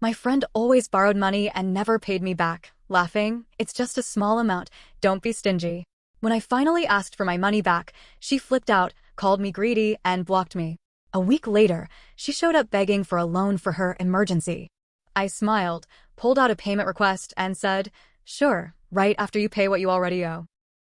My friend always borrowed money and never paid me back, laughing, "It's just a small amount, don't be stingy." When I finally asked for my money back, she flipped out, called me greedy, and blocked me. A week later, she showed up begging for a loan for her emergency. I smiled, pulled out a payment request, and said, "Sure, right after you pay what you already owe."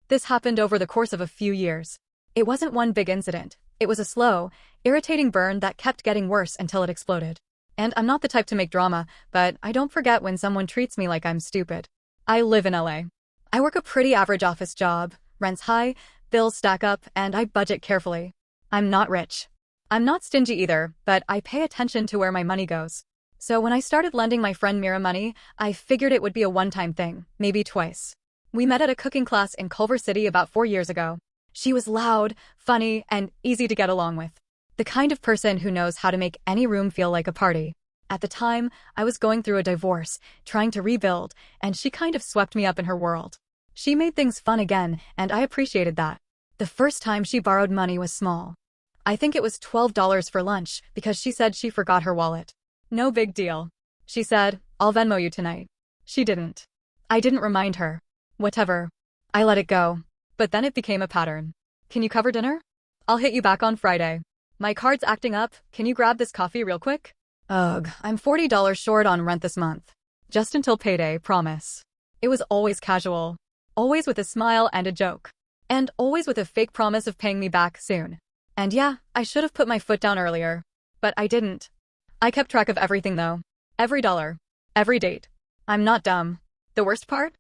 This happened over the course of a few years. It wasn't one big incident. It was a slow, irritating burn that kept getting worse until it exploded. And I'm not the type to make drama, but I don't forget when someone treats me like I'm stupid. I live in LA. I work a pretty average office job, rent's high, bills stack up, and I budget carefully. I'm not rich. I'm not stingy either, but I pay attention to where my money goes. So when I started lending my friend Mira money, I figured it would be a one-time thing, maybe twice. We met at a cooking class in Culver City about 4 years ago. She was loud, funny, and easy to get along with. The kind of person who knows how to make any room feel like a party. At the time, I was going through a divorce, trying to rebuild, and she kind of swept me up in her world. She made things fun again, and I appreciated that. The first time she borrowed money was small. I think it was $12 for lunch because she said she forgot her wallet. No big deal. She said, "I'll Venmo you tonight." She didn't. I didn't remind her. Whatever. I let it go. But then it became a pattern. "Can you cover dinner? I'll hit you back on Friday. My card's acting up, can you grab this coffee real quick? Ugh, I'm $40 short on rent this month. Just until payday, promise." It was always casual. Always with a smile and a joke. And always with a fake promise of paying me back soon. And yeah, I should have put my foot down earlier. But I didn't. I kept track of everything though. Every dollar. Every date. I'm not dumb. The worst part?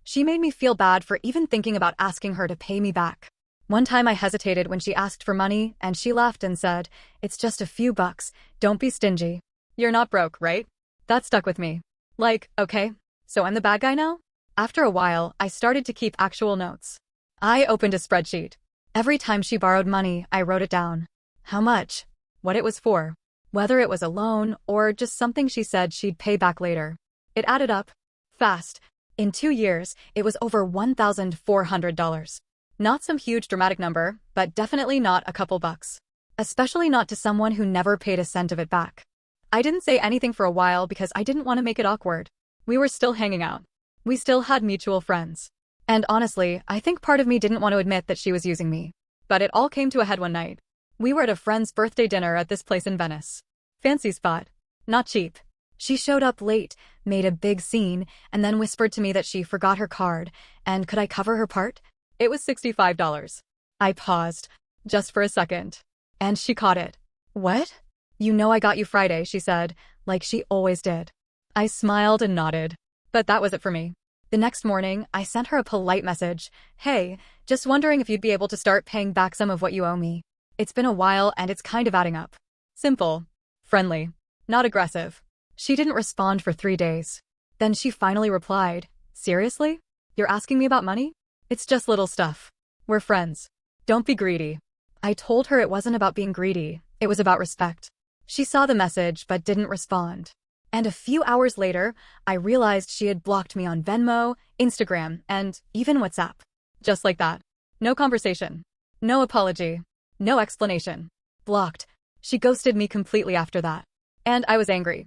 She made me feel bad for even thinking about asking her to pay me back. One time I hesitated when she asked for money, and she laughed and said, "It's just a few bucks, don't be stingy." You're not broke, right? That stuck with me. Like, okay, so I'm the bad guy now? After a while, I started to keep actual notes. I opened a spreadsheet. Every time she borrowed money, I wrote it down. How much? What it was for. Whether it was a loan or just something she said she'd pay back later. It added up. Fast. In 2 years, it was over $1,400. Not some huge dramatic number, but definitely not a couple bucks. Especially not to someone who never paid a cent of it back. I didn't say anything for a while because I didn't want to make it awkward. We were still hanging out. We still had mutual friends. And honestly, I think part of me didn't want to admit that she was using me. But it all came to a head one night. We were at a friend's birthday dinner at this place in Venice. Fancy spot. Not cheap. She showed up late, made a big scene, and then whispered to me that she forgot her card, and could I cover her part? It was $65. I paused, just for a second. And she caught it. "What? You know I got you Friday," she said, like she always did. I smiled and nodded. But that was it for me. The next morning, I sent her a polite message. "Hey, just wondering if you'd be able to start paying back some of what you owe me. It's been a while and it's kind of adding up." Simple. Friendly. Not aggressive. She didn't respond for 3 days. Then she finally replied, "Seriously? You're asking me about money? It's just little stuff. We're friends. Don't be greedy." I told her it wasn't about being greedy, it was about respect. She saw the message but didn't respond. And a few hours later, I realized she had blocked me on Venmo, Instagram, and even WhatsApp. Just like that. No conversation. No apology. No explanation. Blocked. She ghosted me completely after that. And I was angry.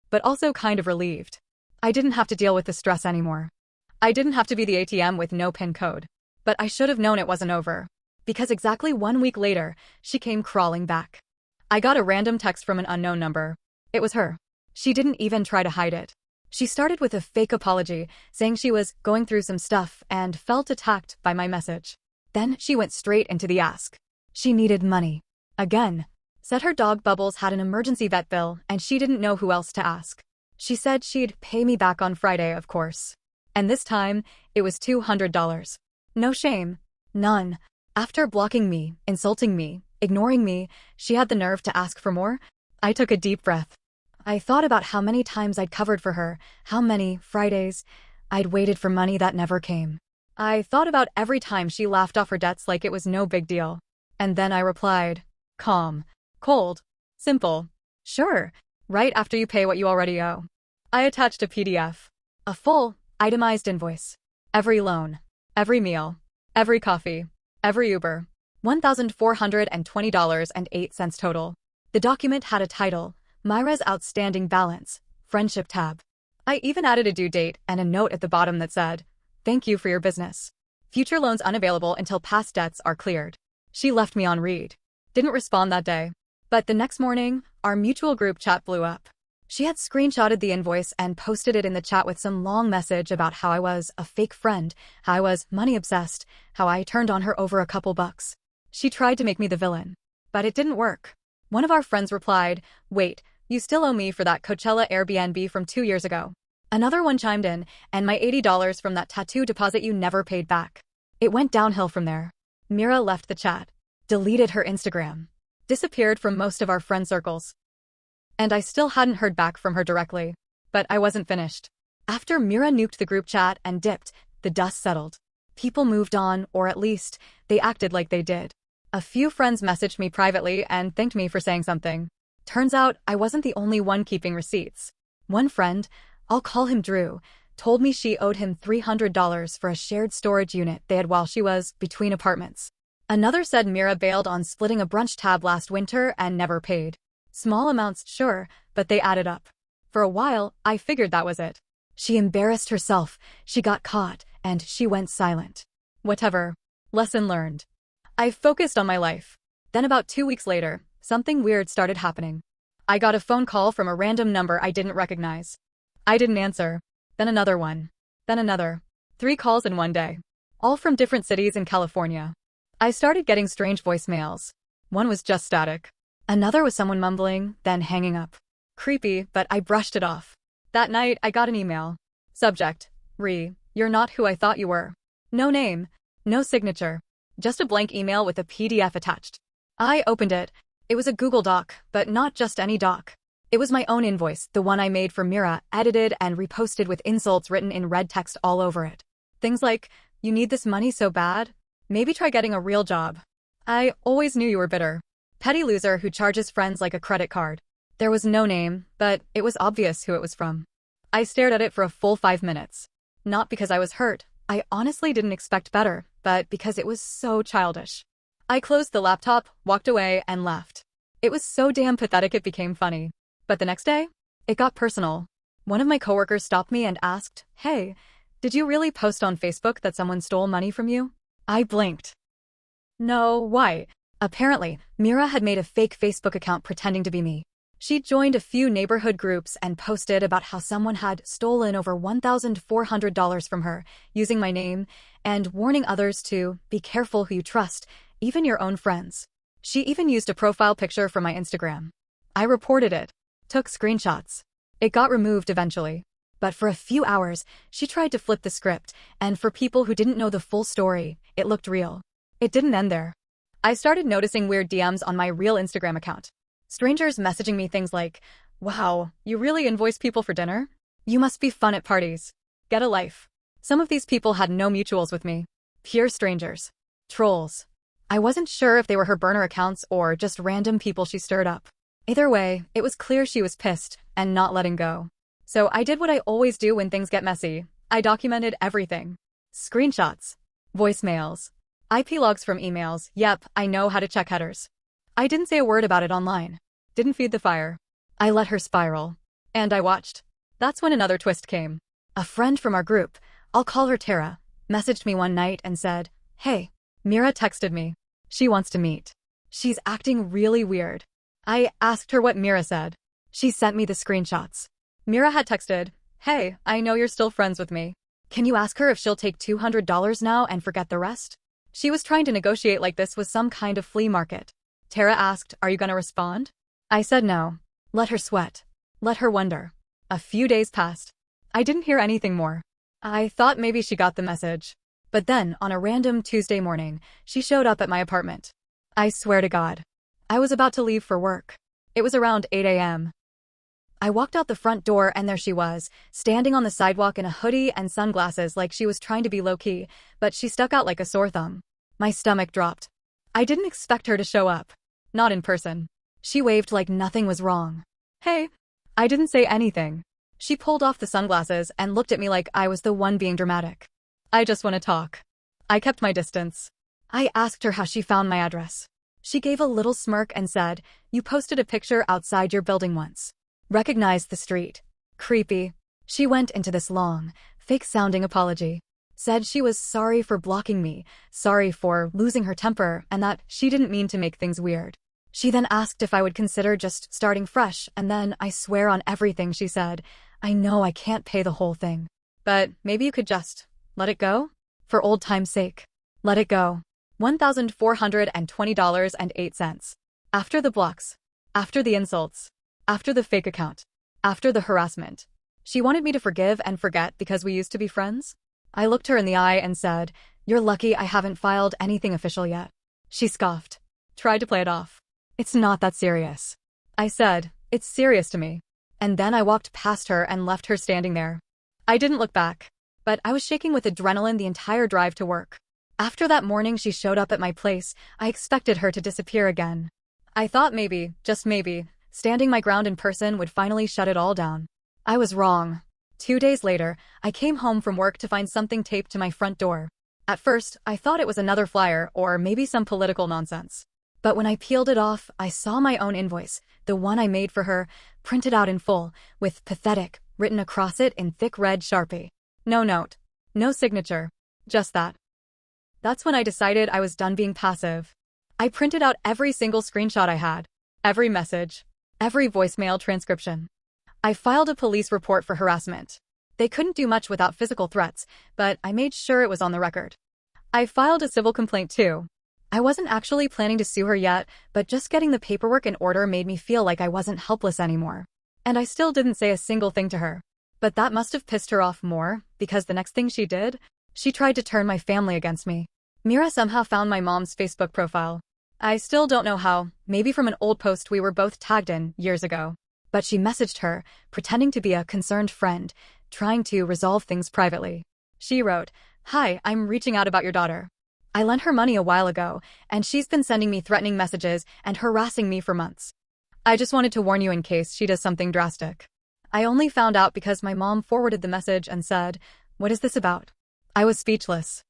But also kind of relieved. I didn't have to deal with the stress anymore. I didn't have to be the ATM with no PIN code. But I should have known it wasn't over. Because exactly 1 week later, she came crawling back. I got a random text from an unknown number. It was her. She didn't even try to hide it. She started with a fake apology, saying she was going through some stuff and felt attacked by my message. Then she went straight into the ask. She needed money. Again. Said her dog Bubbles had an emergency vet bill and she didn't know who else to ask. She said she'd pay me back on Friday, of course. And this time, it was $200. No shame. None. After blocking me, insulting me, ignoring me, she had the nerve to ask for more. I took a deep breath. I thought about how many times I'd covered for her, how many Fridays I'd waited for money that never came. I thought about every time she laughed off her debts like it was no big deal. And then I replied, calm, cold, simple. Sure, right after you pay what you already owe. I attached a PDF. A full, itemized invoice. Every loan. Every meal. Every coffee. Every Uber. $1,420.08 total. The document had a title, Myra's outstanding balance. Friendship tab. I even added a due date and a note at the bottom that said, "Thank you for your business. Future loans unavailable until past debts are cleared." She left me on read. Didn't respond that day. But the next morning, our mutual group chat blew up. She had screenshotted the invoice and posted it in the chat with some long message about how I was a fake friend, how I was money obsessed, how I turned on her over a couple bucks. She tried to make me the villain. But it didn't work. One of our friends replied, "Wait, you still owe me for that Coachella Airbnb from 2 years ago." Another one chimed in, "And my $80 from that tattoo deposit you never paid back." It went downhill from there. Mira left the chat, deleted her Instagram, disappeared from most of our friend circles. And I still hadn't heard back from her directly. But I wasn't finished. After Mira nuked the group chat and dipped, the dust settled. People moved on, or at least, they acted like they did. A few friends messaged me privately and thanked me for saying something. Turns out, I wasn't the only one keeping receipts. One friend, I'll call him Drew, told me she owed him $300 for a shared storage unit they had while she was between apartments. Another said Mira bailed on splitting a brunch tab last winter and never paid. Small amounts, sure, but they added up. For a while, I figured that was it. She embarrassed herself, she got caught, and she went silent. Whatever. Lesson learned. I focused on my life. Then about 2 weeks later, something weird started happening. I got a phone call from a random number I didn't recognize. I didn't answer. Then another one. Then another. 3 calls in one day. All from different cities in California. I started getting strange voicemails. One was just static. Another was someone mumbling, then hanging up. Creepy, but I brushed it off. That night, I got an email. Subject: you're not who I thought you were. No name. No signature. Just a blank email with a PDF attached. I opened it. It was a Google Doc, but not just any doc. It was my own invoice, the one I made for Mira, edited and reposted with insults written in red text all over it. Things like, "You need this money so bad? Maybe try getting a real job. I always knew you were bitter. Petty loser who charges friends like a credit card." There was no name, but it was obvious who it was from. I stared at it for a full 5 minutes. Not because I was hurt. I honestly didn't expect better, but because it was so childish. I closed the laptop, walked away, and left. It was so damn pathetic it became funny. But the next day, it got personal. One of my coworkers stopped me and asked, "Hey, did you really post on Facebook that someone stole money from you?" I blinked. No, why? Apparently, Mira had made a fake Facebook account pretending to be me. She joined a few neighborhood groups and posted about how someone had stolen over $1,400 from her, using my name, and warning others to be careful who you trust, even your own friends. She even used a profile picture from my Instagram. I reported it, took screenshots. It got removed eventually. But for a few hours, she tried to flip the script, and for people who didn't know the full story, it looked real. It didn't end there. I started noticing weird DMs on my real Instagram account. Strangers messaging me things like, "Wow, you really invoice people for dinner? You must be fun at parties. Get a life." Some of these people had no mutuals with me. Pure strangers. Trolls. I wasn't sure if they were her burner accounts or just random people she stirred up. Either way, it was clear she was pissed and not letting go. So I did what I always do when things get messy. I documented everything. Screenshots. Voicemails. IP logs from emails. Yep, I know how to check headers. I didn't say a word about it online. Didn't feed the fire. I let her spiral. And I watched. That's when another twist came. A friend from our group, I'll call her Tara, messaged me one night and said, "Hey, Mira texted me. She wants to meet. She's acting really weird." I asked her what Mira said. She sent me the screenshots. Mira had texted, "Hey, I know you're still friends with me. Can you ask her if she'll take $200 now and forget the rest?" She was trying to negotiate like this was some kind of flea market. Tara asked, "Are you gonna respond?" I said no. Let her sweat. Let her wonder. A few days passed. I didn't hear anything more. I thought maybe she got the message. But then, on a random Tuesday morning, she showed up at my apartment. I swear to God. I was about to leave for work. It was around 8 a.m. I walked out the front door and there she was, standing on the sidewalk in a hoodie and sunglasses like she was trying to be low-key, but she stuck out like a sore thumb. My stomach dropped. I didn't expect her to show up. Not in person. She waved like nothing was wrong. "Hey." I didn't say anything. She pulled off the sunglasses and looked at me like I was the one being dramatic. "I just want to talk." I kept my distance. I asked her how she found my address. She gave a little smirk and said, "You posted a picture outside your building once. Recognized the street. Creepy." She went into this long, fake-sounding apology. Said she was sorry for blocking me, sorry for losing her temper, and that she didn't mean to make things weird. She then asked if I would consider just starting fresh, and then I swear on everything she said, "I know I can't pay the whole thing, but maybe you could just let it go? For old time's sake. Let it go." $1,420.08. After the blocks. After the insults. After the fake account. After the harassment. She wanted me to forgive and forget because we used to be friends? I looked her in the eye and said, "You're lucky I haven't filed anything official yet." She scoffed. Tried to play it off. "It's not that serious." I said, "It's serious to me." And then I walked past her and left her standing there. I didn't look back. But I was shaking with adrenaline the entire drive to work. After that morning she showed up at my place, I expected her to disappear again. I thought maybe, just maybe, standing my ground in person would finally shut it all down. I was wrong. 2 days later, I came home from work to find something taped to my front door. At first, I thought it was another flyer or maybe some political nonsense. But when I peeled it off, I saw my own invoice, the one I made for her, printed out in full, with "pathetic" written across it in thick red Sharpie. No note. No signature. Just that. That's when I decided I was done being passive. I printed out every single screenshot I had. Every message. Every voicemail transcription. I filed a police report for harassment. They couldn't do much without physical threats, but I made sure it was on the record. I filed a civil complaint too. I wasn't actually planning to sue her yet, but just getting the paperwork in order made me feel like I wasn't helpless anymore. And I still didn't say a single thing to her. But that must have pissed her off more, because the next thing she did, she tried to turn my family against me. Mira somehow found my mom's Facebook profile. I still don't know how, maybe from an old post we were both tagged in years ago. But she messaged her, pretending to be a concerned friend, trying to resolve things privately. She wrote, "Hi, I'm reaching out about your daughter. I lent her money a while ago, and she's been sending me threatening messages and harassing me for months. I just wanted to warn you in case she does something drastic." I only found out because my mom forwarded the message and said, "What is this about?" I was speechless.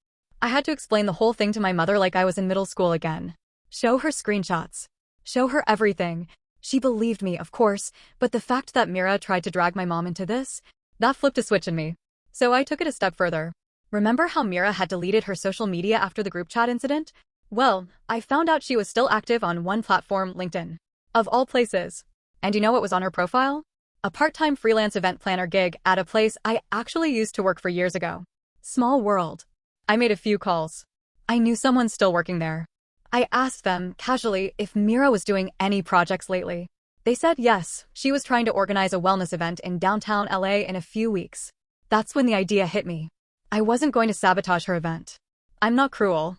I had to explain the whole thing to my mother like I was in middle school again. Show her screenshots. Show her everything. She believed me, of course, but the fact that Mira tried to drag my mom into this, that flipped a switch in me. So I took it a step further. Remember how Mira had deleted her social media after the group chat incident? Well, I found out she was still active on one platform, LinkedIn. Of all places. And you know what was on her profile? A part-time freelance event planner gig at a place I actually used to work for years ago. Small world. I made a few calls. I knew someone still working there. I asked them, casually, if Mira was doing any projects lately. They said yes, she was trying to organize a wellness event in downtown LA in a few weeks. That's when the idea hit me. I wasn't going to sabotage her event. I'm not cruel.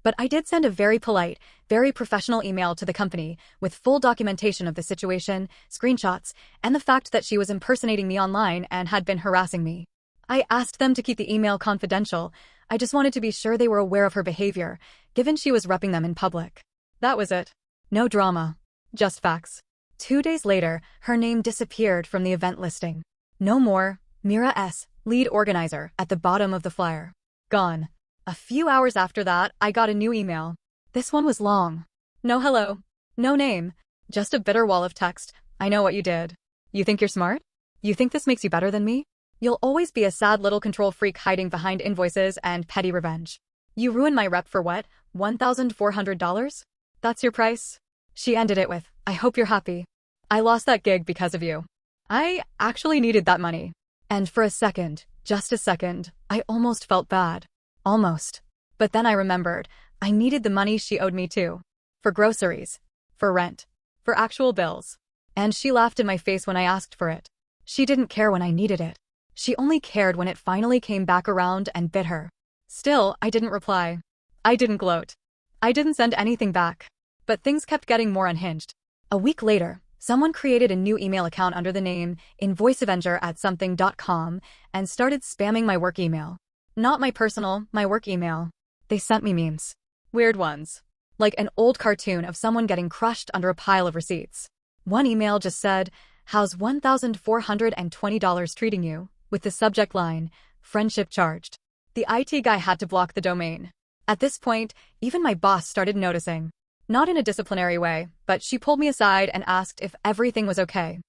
But I did send a very polite, very professional email to the company with full documentation of the situation, screenshots, and the fact that she was impersonating me online and had been harassing me. I asked them to keep the email confidential. I just wanted to be sure they were aware of her behavior, given she was repping them in public. That was it. No drama. Just facts. 2 days later, her name disappeared from the event listing. No more, Mira S., lead organizer, at the bottom of the flyer. Gone. A few hours after that, I got a new email. This one was long. No hello. No name. Just a bitter wall of text. "I know what you did. You think you're smart? You think this makes you better than me? You'll always be a sad little control freak hiding behind invoices and petty revenge. You ruined my rep for what, $1,400? That's your price?" She ended it with, "I hope you're happy. I lost that gig because of you." I actually needed that money. And for a second, just a second, I almost felt bad. Almost. But then I remembered, I needed the money she owed me too. For groceries. For rent. For actual bills. And she laughed in my face when I asked for it. She didn't care when I needed it. She only cared when it finally came back around and bit her. Still, I didn't reply. I didn't gloat. I didn't send anything back. But things kept getting more unhinged. A week later, someone created a new email account under the name invoiceavenger@something.com and started spamming my work email. Not my personal, my work email. They sent me memes. Weird ones. Like an old cartoon of someone getting crushed under a pile of receipts. One email just said, "How's $1,420 treating you?" with the subject line, "Friendship charged." The IT guy had to block the domain. At this point, even my boss started noticing. Not in a disciplinary way, but she pulled me aside and asked if everything was okay.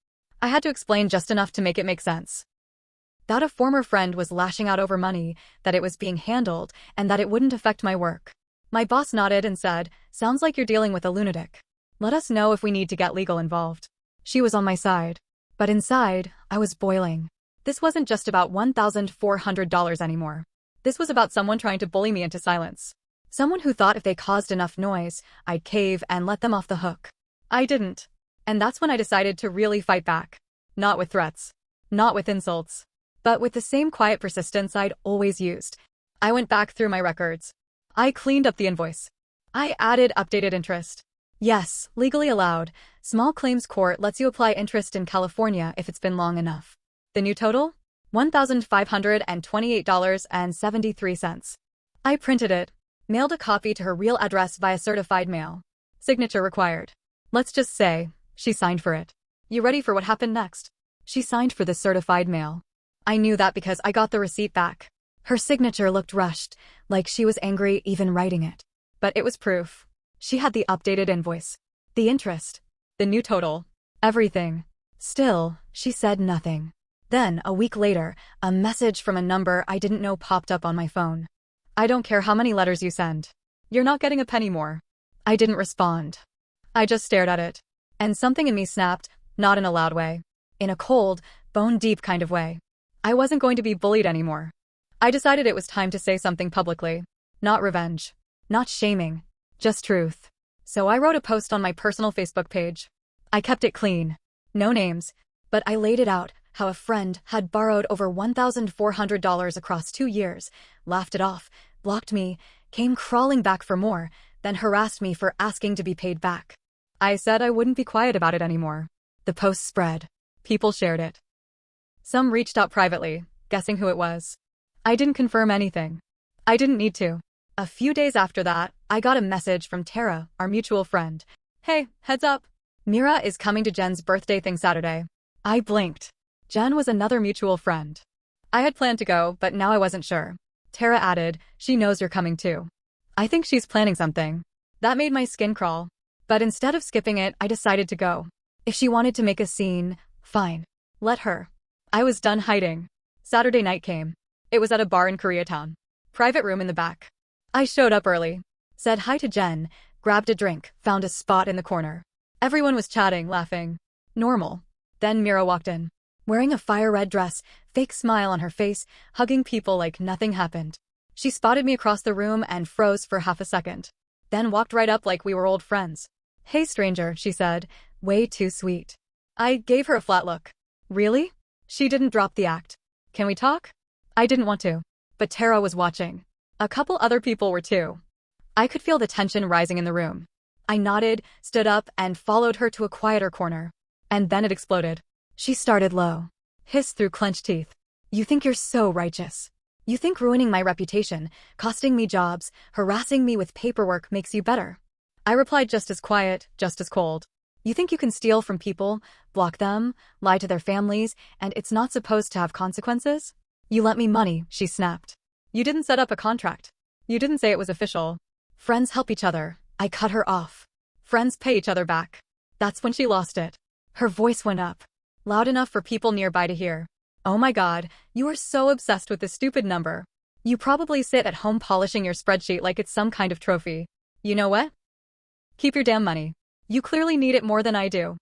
I had to explain just enough to make it make sense. That a former friend was lashing out over money, that it was being handled, and that it wouldn't affect my work. My boss nodded and said, "Sounds like you're dealing with a lunatic. Let us know if we need to get legal involved." She was on my side. But inside, I was boiling. This wasn't just about $1,400 anymore. This was about someone trying to bully me into silence. Someone who thought if they caused enough noise, I'd cave and let them off the hook. I didn't. And that's when I decided to really fight back. Not with threats. Not with insults. But with the same quiet persistence I'd always used. I went back through my records. I cleaned up the invoice. I added updated interest. Yes, legally allowed. Small claims court lets you apply interest in California if it's been long enough. The new total? $1,528.73. I printed it. Mailed a copy to her real address via certified mail. Signature required. Let's just say, she signed for it. You ready for what happened next? She signed for the certified mail. I knew that because I got the receipt back. Her signature looked rushed, like she was angry even writing it. But it was proof. She had the updated invoice. The interest. The new total. Everything. Still, she said nothing. Then, a week later, a message from a number I didn't know popped up on my phone. "I don't care how many letters you send. You're not getting a penny more." I didn't respond. I just stared at it. And something in me snapped, not in a loud way. In a cold, bone-deep kind of way. I wasn't going to be bullied anymore. I decided it was time to say something publicly. Not revenge. Not shaming. Just truth. So I wrote a post on my personal Facebook page. I kept it clean. No names. But I laid it out, how a friend had borrowed over $1,400 across 2 years, laughed it off, blocked me, came crawling back for more, then harassed me for asking to be paid back. I said I wouldn't be quiet about it anymore. The post spread. People shared it. Some reached out privately, guessing who it was. I didn't confirm anything. I didn't need to. A few days after that, I got a message from Tara, our mutual friend. "Hey, heads up. Mira is coming to Jen's birthday thing Saturday." I blinked. Jen was another mutual friend. I had planned to go, but now I wasn't sure. Tara added, "She knows you're coming too." I think she's planning something. That made my skin crawl. But instead of skipping it, I decided to go. If she wanted to make a scene, fine. Let her. I was done hiding. Saturday night came. It was at a bar in Koreatown. Private room in the back. I showed up early. Said hi to Jen, grabbed a drink, found a spot in the corner. Everyone was chatting, laughing. Normal. Then Mira walked in. Wearing a fire-red dress, fake smile on her face, hugging people like nothing happened. She spotted me across the room and froze for half a second. Then walked right up like we were old friends. "Hey stranger," she said, way too sweet. I gave her a flat look. "Really?" She didn't drop the act. "Can we talk?" I didn't want to. But Tara was watching. A couple other people were too. I could feel the tension rising in the room. I nodded, stood up, and followed her to a quieter corner. And then it exploded. She started low. Hissed through clenched teeth. "You think you're so righteous. You think ruining my reputation, costing me jobs, harassing me with paperwork makes you better." I replied just as quiet, just as cold. "You think you can steal from people, block them, lie to their families, and it's not supposed to have consequences? You lent me money," she snapped. "You didn't set up a contract. You didn't say it was official. Friends help each other." I cut her off. "Friends pay each other back." That's when she lost it. Her voice went up. Loud enough for people nearby to hear. "Oh my God, you are so obsessed with this stupid number. You probably sit at home polishing your spreadsheet like it's some kind of trophy. You know what? Keep your damn money. You clearly need it more than I do."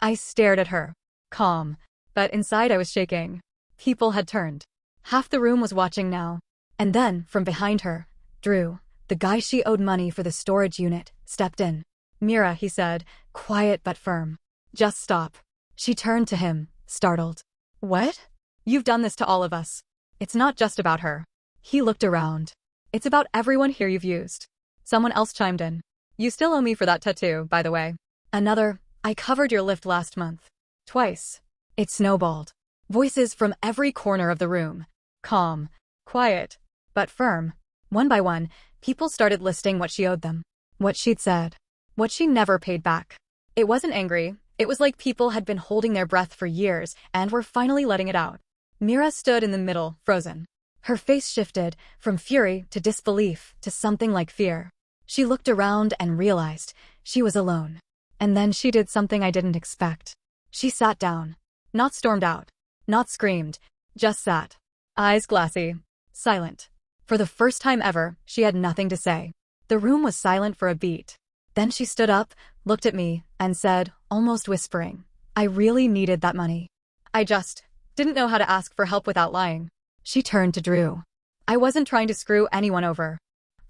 I stared at her. Calm. But inside I was shaking. People had turned. Half the room was watching now. And then, from behind her, Drew, the guy she owed money for the storage unit, stepped in. "Mira," he said, quiet but firm. "Just stop." She turned to him, startled. "What? You've done this to all of us. It's not just about her." He looked around. "It's about everyone here you've used." Someone else chimed in. "You still owe me for that tattoo, by the way." Another, "I covered your lift last month. Twice." It snowballed. Voices from every corner of the room. Calm. Quiet. But firm. One by one, people started listing what she owed them. What she'd said. What she never paid back. It wasn't angry. It was like people had been holding their breath for years and were finally letting it out. Mira stood in the middle, frozen. Her face shifted, from fury to disbelief to something like fear. She looked around and realized she was alone. And then she did something I didn't expect. She sat down. Not stormed out. Not screamed. Just sat. Eyes glassy. Silent. For the first time ever, she had nothing to say. The room was silent for a beat. Then she stood up, looked at me, and said, almost whispering, I really needed that money. I just didn't know how to ask for help without lying. She turned to Drew. I wasn't trying to screw anyone over.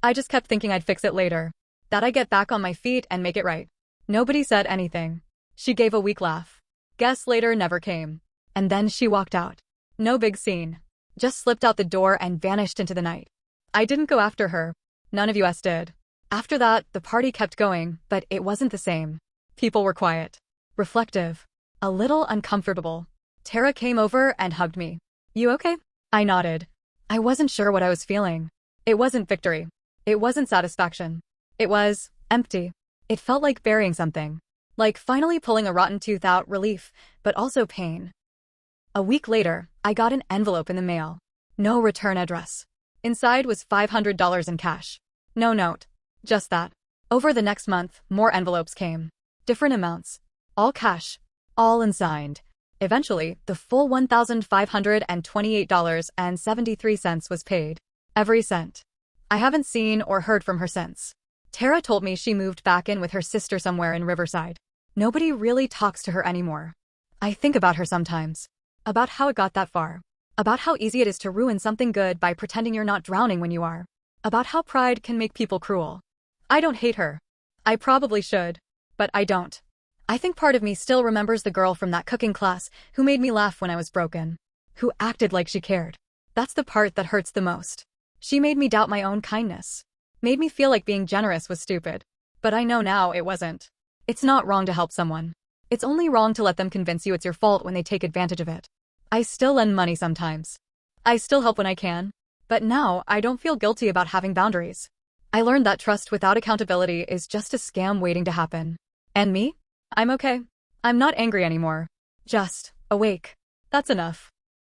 I just kept thinking I'd fix it later. That I'd get back on my feet and make it right. Nobody said anything. She gave a weak laugh. Guess later never came. And then she walked out. No big scene. Just slipped out the door and vanished into the night. I didn't go after her. None of us did. After that, the party kept going, but it wasn't the same. People were quiet. Reflective. A little uncomfortable. Tara came over and hugged me. You okay? I nodded. I wasn't sure what I was feeling. It wasn't victory. It wasn't satisfaction. It was empty. It felt like burying something. Like finally pulling a rotten tooth out, relief, but also pain. A week later, I got an envelope in the mail. No return address. Inside was $500 in cash. No note. Just that. Over the next month, more envelopes came. Different amounts. All cash. All unsigned. Eventually, the full $1,528.73 was paid. Every cent. I haven't seen or heard from her since. Tara told me she moved back in with her sister somewhere in Riverside. Nobody really talks to her anymore. I think about her sometimes. About how it got that far. About how easy it is to ruin something good by pretending you're not drowning when you are. About how pride can make people cruel. I don't hate her. I probably should. But I don't. I think part of me still remembers the girl from that cooking class who made me laugh when I was broken. Who acted like she cared. That's the part that hurts the most. She made me doubt my own kindness. Made me feel like being generous was stupid. But I know now it wasn't. It's not wrong to help someone. It's only wrong to let them convince you it's your fault when they take advantage of it. I still lend money sometimes. I still help when I can. But now I don't feel guilty about having boundaries. I learned that trust without accountability is just a scam waiting to happen. And me? I'm okay. I'm not angry anymore. Just awake. That's enough.